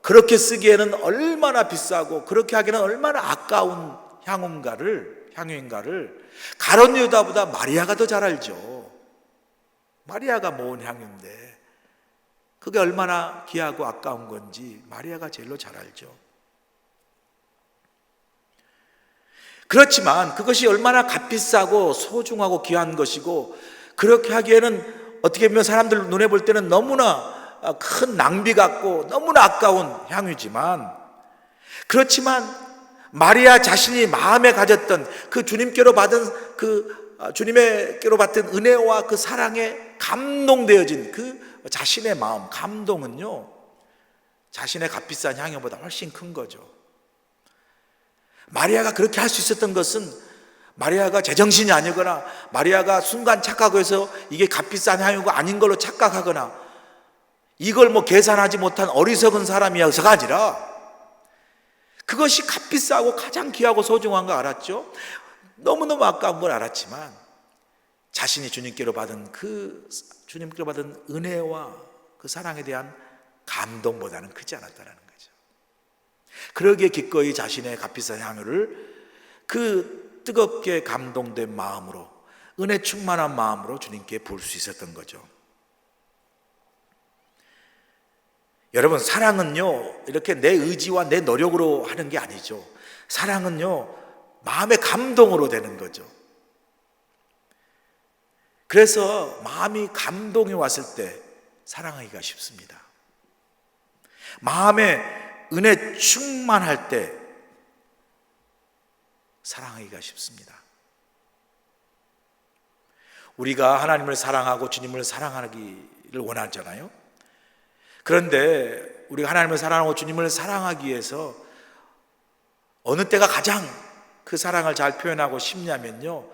그렇게 쓰기에는 얼마나 비싸고 그렇게 하기에는 얼마나 아까운 향유인가를 가룟 유다보다 마리아가 더 잘 알죠. 마리아가 모은 향유인데 그게 얼마나 귀하고 아까운 건지 마리아가 제일로 잘 알죠. 그렇지만 그것이 얼마나 값비싸고 소중하고 귀한 것이고 그렇게 하기에는 어떻게 보면 사람들 눈에 볼 때는 너무나 큰 낭비 같고 너무나 아까운 향유지만, 그렇지만 마리아 자신이 마음에 가졌던 그 주님께로 받은 주님께로 받은 은혜와 그 사랑에 감동되어진 그 자신의 마음, 감동은요, 자신의 값비싼 향유보다 훨씬 큰 거죠. 마리아가 그렇게 할 수 있었던 것은 마리아가 제정신이 아니거나 마리아가 순간 착각해서 이게 값비싼 향유가 아닌 걸로 착각하거나 이걸 계산하지 못한 어리석은 사람이어서가 아니라 그것이 값비싸고 가장 귀하고 소중한 거 알았죠. 너무너무 아까운 걸 알았지만 자신이 주님께로 받은 은혜와 그 사랑에 대한 감동보다는 크지 않았다는 거죠. 그러기에 기꺼이 자신의 값비싼 향유를 그 뜨겁게 감동된 마음으로, 은혜 충만한 마음으로 주님께 부을 수 있었던 거죠. 여러분, 사랑은요 이렇게 내 의지와 내 노력으로 하는 게 아니죠. 사랑은요 마음의 감동으로 되는 거죠. 그래서 마음이 감동이 왔을 때 사랑하기가 쉽습니다. 마음에 은혜 충만할 때 사랑하기가 쉽습니다. 우리가 하나님을 사랑하고 주님을 사랑하기를 원하잖아요. 그런데 우리가 하나님을 사랑하고 주님을 사랑하기 위해서 어느 때가 가장 그 사랑을 잘 표현하고 싶냐면요,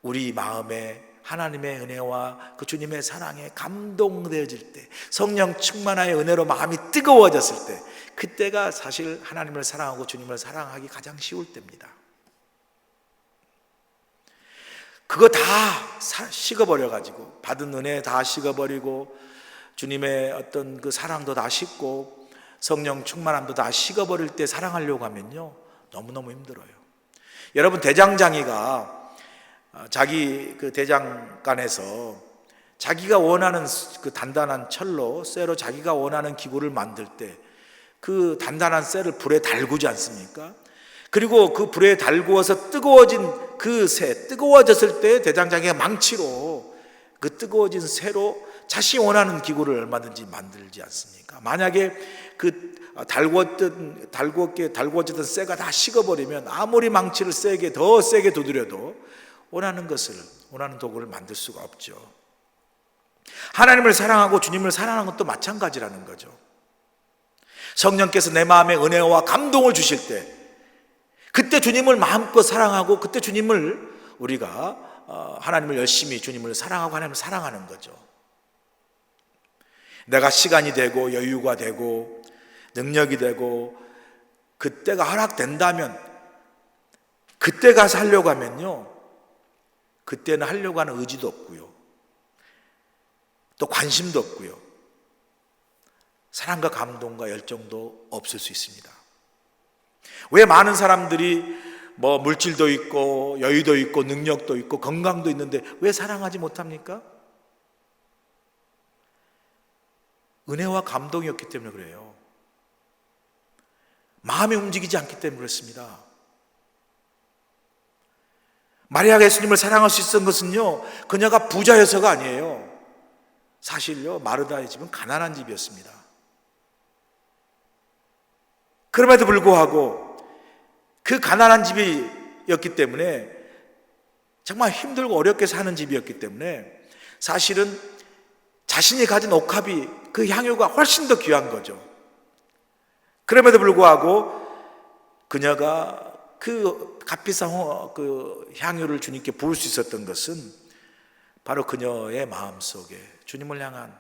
우리 마음에 하나님의 은혜와 그 주님의 사랑에 감동되어질 때, 성령 충만하여 은혜로 마음이 뜨거워졌을 때, 그때가 사실 하나님을 사랑하고 주님을 사랑하기 가장 쉬울 때입니다. 그거 다 식어버려가지고, 받은 은혜 다 식어버리고 주님의 어떤 그 사랑도 다 식고 성령 충만함도 다 식어버릴 때 사랑하려고 하면요 너무너무 힘들어요. 여러분, 대장장이가 자기 그 대장간에서 자기가 원하는 그 단단한 철로, 쇠로 자기가 원하는 기구를 만들 때 그 단단한 쇠를 불에 달구지 않습니까? 그리고 그 불에 달구어서 뜨거워진 그 쇠, 뜨거워졌을 때 대장장이가 망치로 그 뜨거워진 쇠로 자신이 원하는 기구를 얼마든지 만들지 않습니까? 만약에 그 달구어졌던 쇠가 다 식어버리면 아무리 망치를 더 세게 두드려도 원하는 도구를 만들 수가 없죠. 하나님을 사랑하고 주님을 사랑하는 것도 마찬가지라는 거죠. 성령께서 내 마음에 은혜와 감동을 주실 때, 그때 주님을 마음껏 사랑하고, 그때 주님을 우리가 하나님을 열심히 주님을 사랑하고 하나님을 사랑하는 거죠. 내가 시간이 되고 여유가 되고 능력이 되고 그때가 허락된다면, 그때 가서 하려고 하면요, 그때는 하려고 하는 의지도 없고요, 또 관심도 없고요, 사랑과 감동과 열정도 없을 수 있습니다. 왜 많은 사람들이 뭐 물질도 있고 여유도 있고 능력도 있고 건강도 있는데 왜 사랑하지 못합니까? 은혜와 감동이 없기 때문에 그래요. 마음이 움직이지 않기 때문에 그렇습니다. 마리아가 예수님을 사랑할 수 있었던 것은요, 그녀가 부자여서가 아니에요. 사실요, 마르다의 집은 가난한 집이었습니다. 그럼에도 불구하고 그 가난한 집이었기 때문에, 정말 힘들고 어렵게 사는 집이었기 때문에 사실은 자신이 가진 옥합이, 그 향유가 훨씬 더 귀한 거죠. 그럼에도 불구하고 그녀가 그 값비싼 그 향유를 주님께 부을 수 있었던 것은 바로 그녀의 마음속에 주님을 향한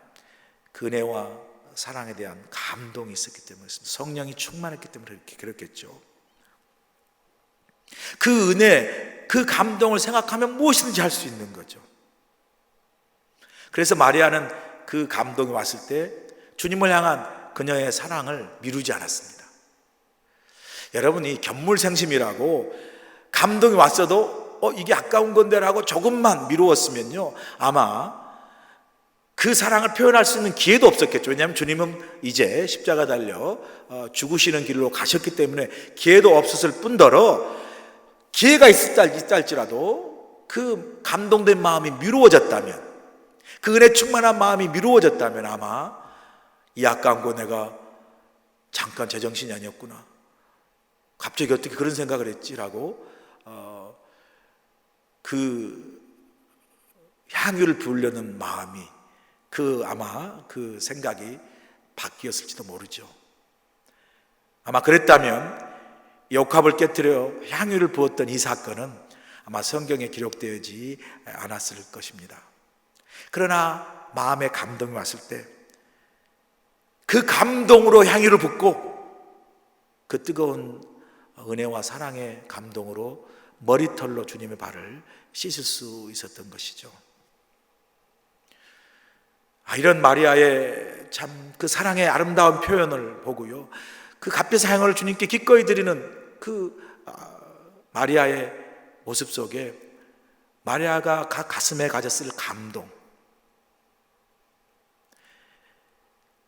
그 은혜와 사랑에 대한 감동이 있었기 때문이었습니다. 성령이 충만했기 때문에 그렇겠죠. 그 은혜, 그 감동을 생각하면 무엇이든지 할 수 있는 거죠. 그래서 마리아는 그 감동이 왔을 때 주님을 향한 그녀의 사랑을 미루지 않았습니다. 여러분이 견물생심이라고 감동이 왔어도 이게 아까운 건데라고 조금만 미루었으면요, 아마 그 사랑을 표현할 수 있는 기회도 없었겠죠. 왜냐하면 주님은 이제 십자가 달려 죽으시는 길로 가셨기 때문에 기회도 없었을 뿐더러, 기회가 있을지라도 그 감동된 마음이 미루어졌다면, 그 은혜 충만한 마음이 미루어졌다면 아마 이 아까운 거 내가 잠깐 제정신이 아니었구나, 갑자기 어떻게 그런 생각을 했지라고 그 향유를 부으려는 마음이, 아마 그 생각이 바뀌었을지도 모르죠. 아마 그랬다면 이 옥합을 깨뜨려 향유를 부었던 이 사건은 아마 성경에 기록되지 않았을 것입니다. 그러나 마음에 감동이 왔을 때 그 감동으로 향유를 붓고, 그 뜨거운 은혜와 사랑의 감동으로 머리털로 주님의 발을 씻을 수 있었던 것이죠. 이런 마리아의 참 그 사랑의 아름다운 표현을 보고요, 그 값비싼 향을 주님께 기꺼이 드리는 그 마리아의 모습 속에 마리아가 가슴에 가졌을 감동,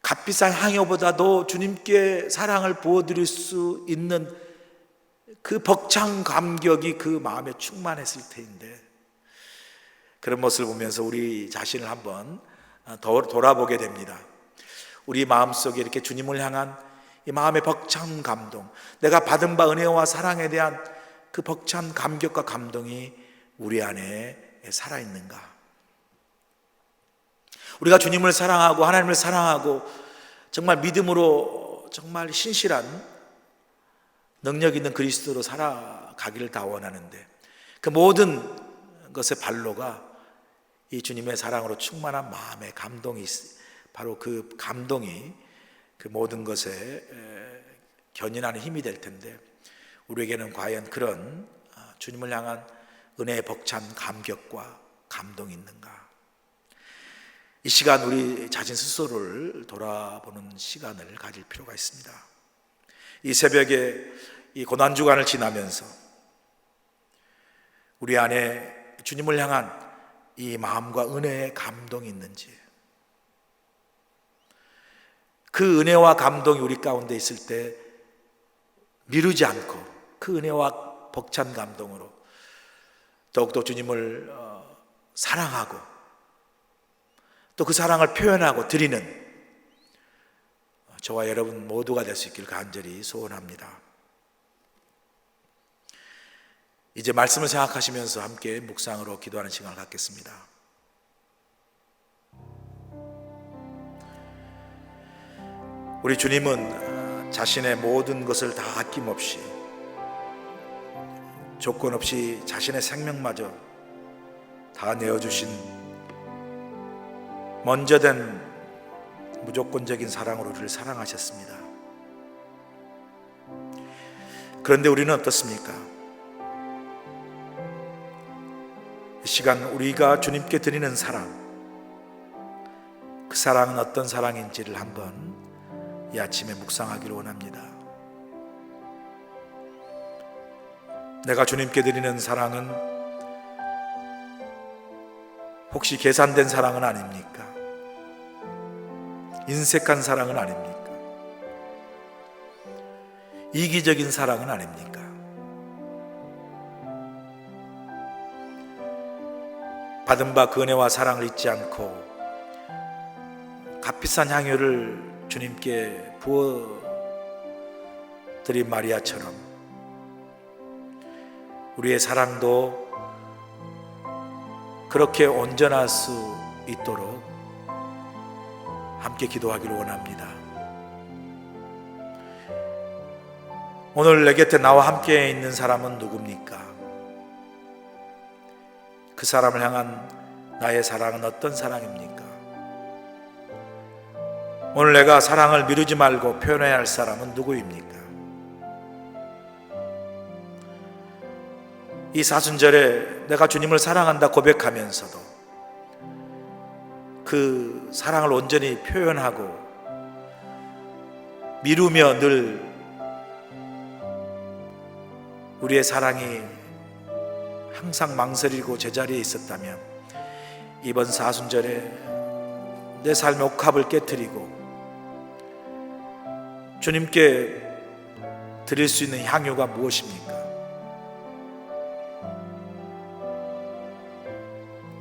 값비싼 향유보다도 주님께 사랑을 부어드릴 수 있는 그 벅찬 감격이 그 마음에 충만했을 텐데, 그런 모습을 보면서 우리 자신을 한번 돌아보게 됩니다. 우리 마음속에 이렇게 주님을 향한 이 마음의 벅찬 감동, 내가 받은 바 은혜와 사랑에 대한 그 벅찬 감격과 감동이 우리 안에 살아있는가? 우리가 주님을 사랑하고 하나님을 사랑하고 정말 믿음으로 정말 신실한 능력 있는 그리스도로 살아가기를 다 원하는데, 그 모든 것의 발로가 이 주님의 사랑으로 충만한 마음의 감동이, 바로 그 감동이 그 모든 것에 견인하는 힘이 될 텐데, 우리에게는 과연 그런 주님을 향한 은혜의 벅찬 감격과 감동이 있는가? 이 시간 우리 자신 스스로를 돌아보는 시간을 가질 필요가 있습니다. 이 새벽에 이 고난주간을 지나면서 우리 안에 주님을 향한 이 마음과 은혜의 감동이 있는지, 그 은혜와 감동이 우리 가운데 있을 때 미루지 않고 그 은혜와 벅찬 감동으로 더욱더 주님을 사랑하고 또 그 사랑을 표현하고 드리는 저와 여러분 모두가 될 수 있기를 간절히 소원합니다. 이제 말씀을 생각하시면서 함께 묵상으로 기도하는 시간을 갖겠습니다. 우리 주님은 자신의 모든 것을 다 아낌없이, 조건 없이 자신의 생명마저 다 내어주신 먼저 된 무조건적인 사랑으로 우리를 사랑하셨습니다. 그런데 우리는 어떻습니까? 이 시간 우리가 주님께 드리는 사랑, 그 사랑은 어떤 사랑인지를 한번 이 아침에 묵상하기를 원합니다. 내가 주님께 드리는 사랑은 혹시 계산된 사랑은 아닙니까? 인색한 사랑은 아닙니까? 이기적인 사랑은 아닙니까? 받은 바 그 은혜와 사랑을 잊지 않고 값비싼 향유를 주님께 부어드린 마리아처럼 우리의 사랑도 그렇게 온전할 수 있도록 함께 기도하기를 원합니다. 오늘 내 곁에 나와 함께 있는 사람은 누굽니까? 그 사람을 향한 나의 사랑은 어떤 사랑입니까? 오늘 내가 사랑을 미루지 말고 표현해야 할 사람은 누구입니까? 이 사순절에 내가 주님을 사랑한다 고백하면서도 그 사랑을 온전히 표현하고 미루며 늘 우리의 사랑이 항상 망설이고 제자리에 있었다면 이번 사순절에 내 삶의 옥합을 깨트리고 주님께 드릴 수 있는 향유가 무엇입니까?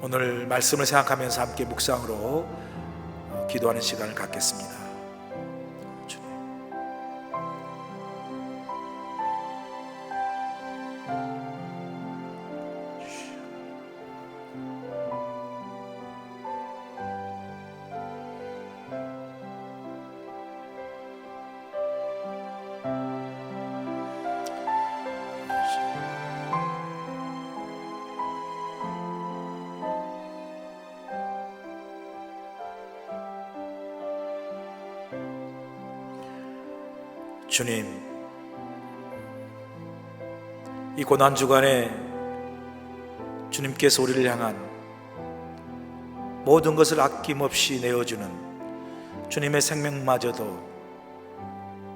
오늘 말씀을 생각하면서 함께 묵상으로 기도하는 시간을 갖겠습니다. 주님. 주님, 이 고난주간에 주님께서 우리를 향한 모든 것을 아낌없이 내어주는 주님의 생명마저도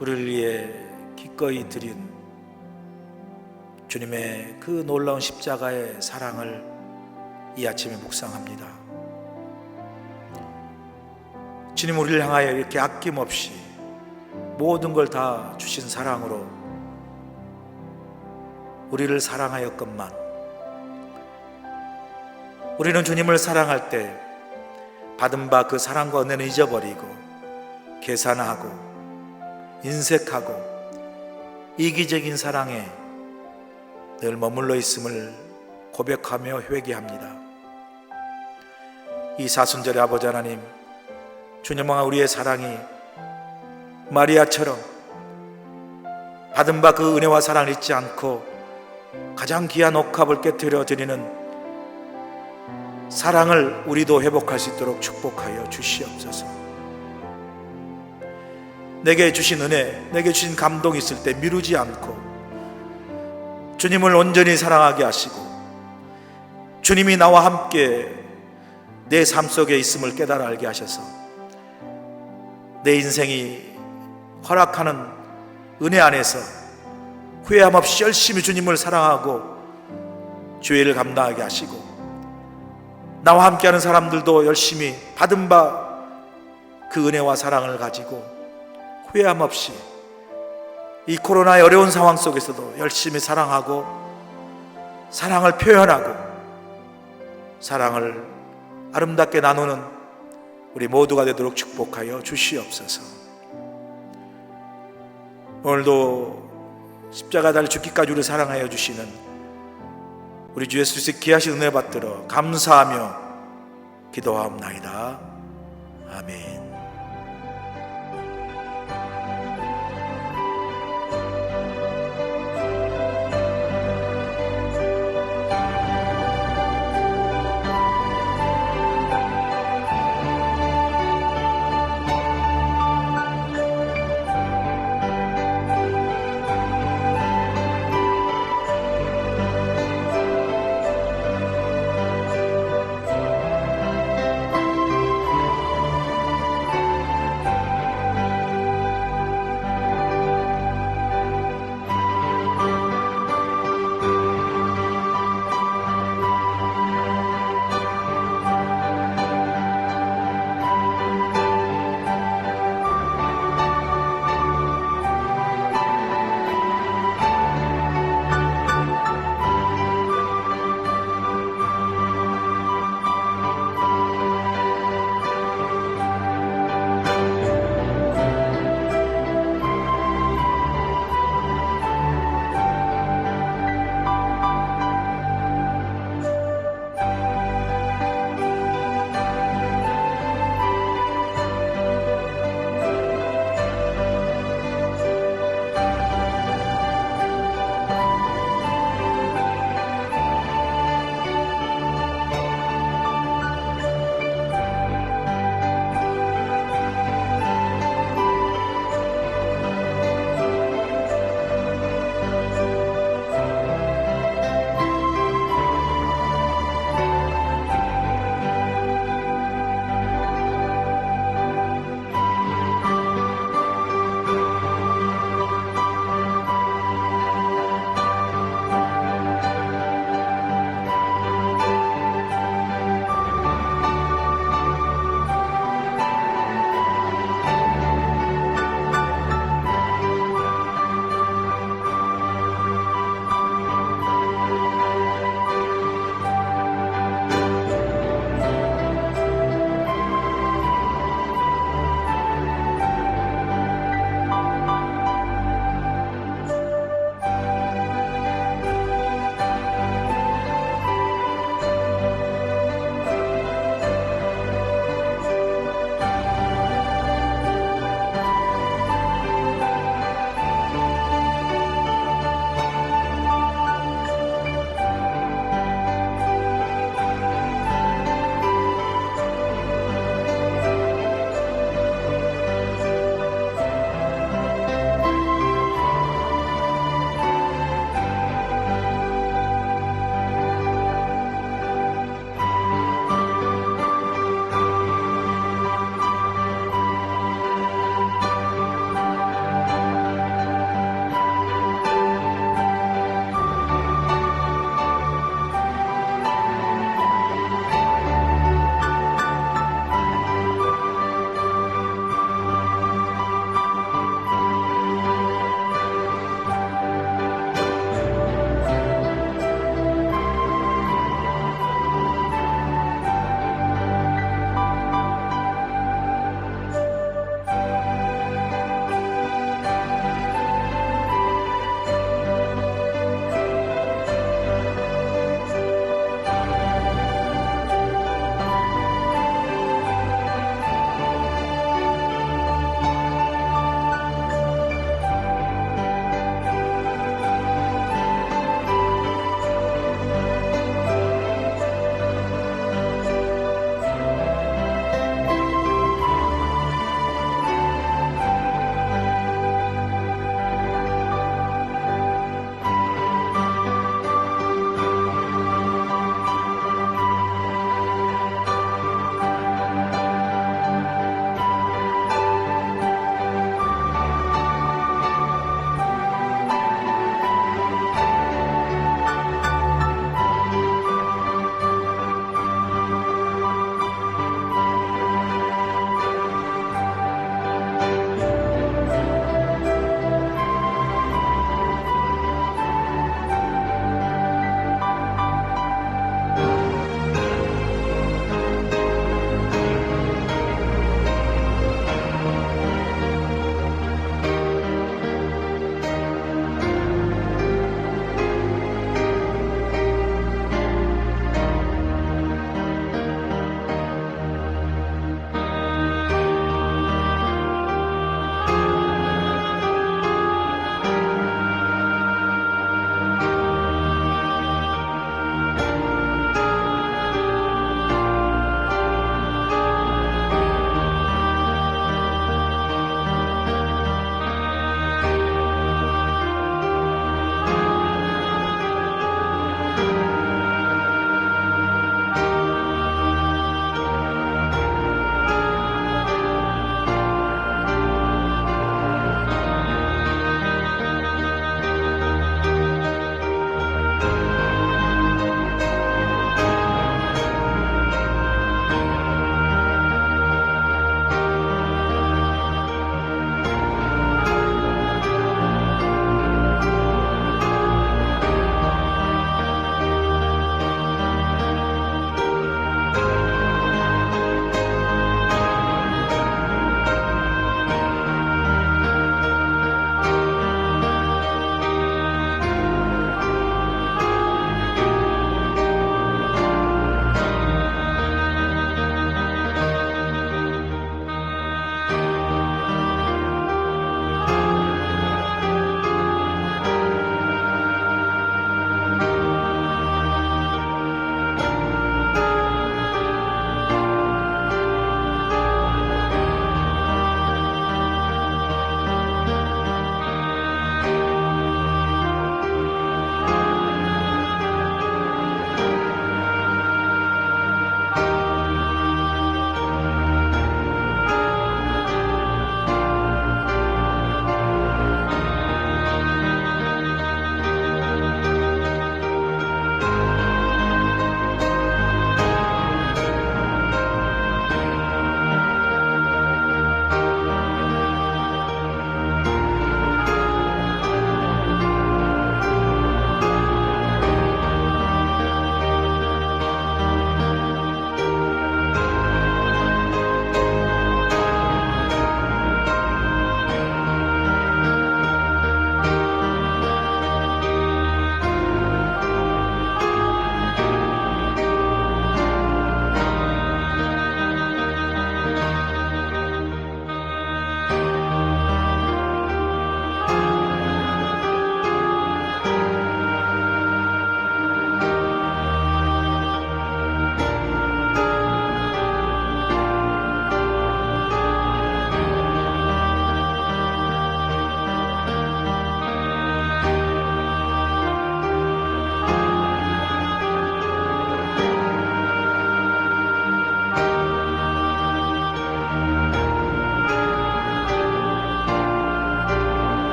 우리를 위해 기꺼이 드린 주님의 그 놀라운 십자가의 사랑을 이 아침에 묵상합니다. 주님, 우리를 향하여 이렇게 아낌없이 모든 걸 다 주신 사랑으로 우리를 사랑하였건만 우리는 주님을 사랑할 때 받은 바 그 사랑과 은혜는 잊어버리고 계산하고 인색하고 이기적인 사랑에 늘 머물러 있음을 고백하며 회개합니다. 이 사순절의 아버지 하나님, 주님과 우리의 사랑이 마리아처럼 받은 바 그 은혜와 사랑을 잊지 않고 가장 귀한 옥합을 깨뜨려 드리는 사랑을 우리도 회복할 수 있도록 축복하여 주시옵소서. 내게 주신 은혜, 내게 주신 감동이 있을 때 미루지 않고 주님을 온전히 사랑하게 하시고 주님이 나와 함께 내 삶 속에 있음을 깨달아 알게 하셔서 내 인생이 허락하는 은혜 안에서 후회함 없이 열심히 주님을 사랑하고 주의를 감당하게 하시고 나와 함께하는 사람들도 열심히 받은 바 그 은혜와 사랑을 가지고 후회함 없이 이 코로나의 어려운 상황 속에서도 열심히 사랑하고 사랑을 표현하고 사랑을 아름답게 나누는 우리 모두가 되도록 축복하여 주시옵소서. 오늘도 십자가 달려 죽기까지 우리를 사랑하여 주시는 우리 주 예수 그리스도의 귀하신 은혜 받들어 감사하며 기도하옵나이다. 아멘.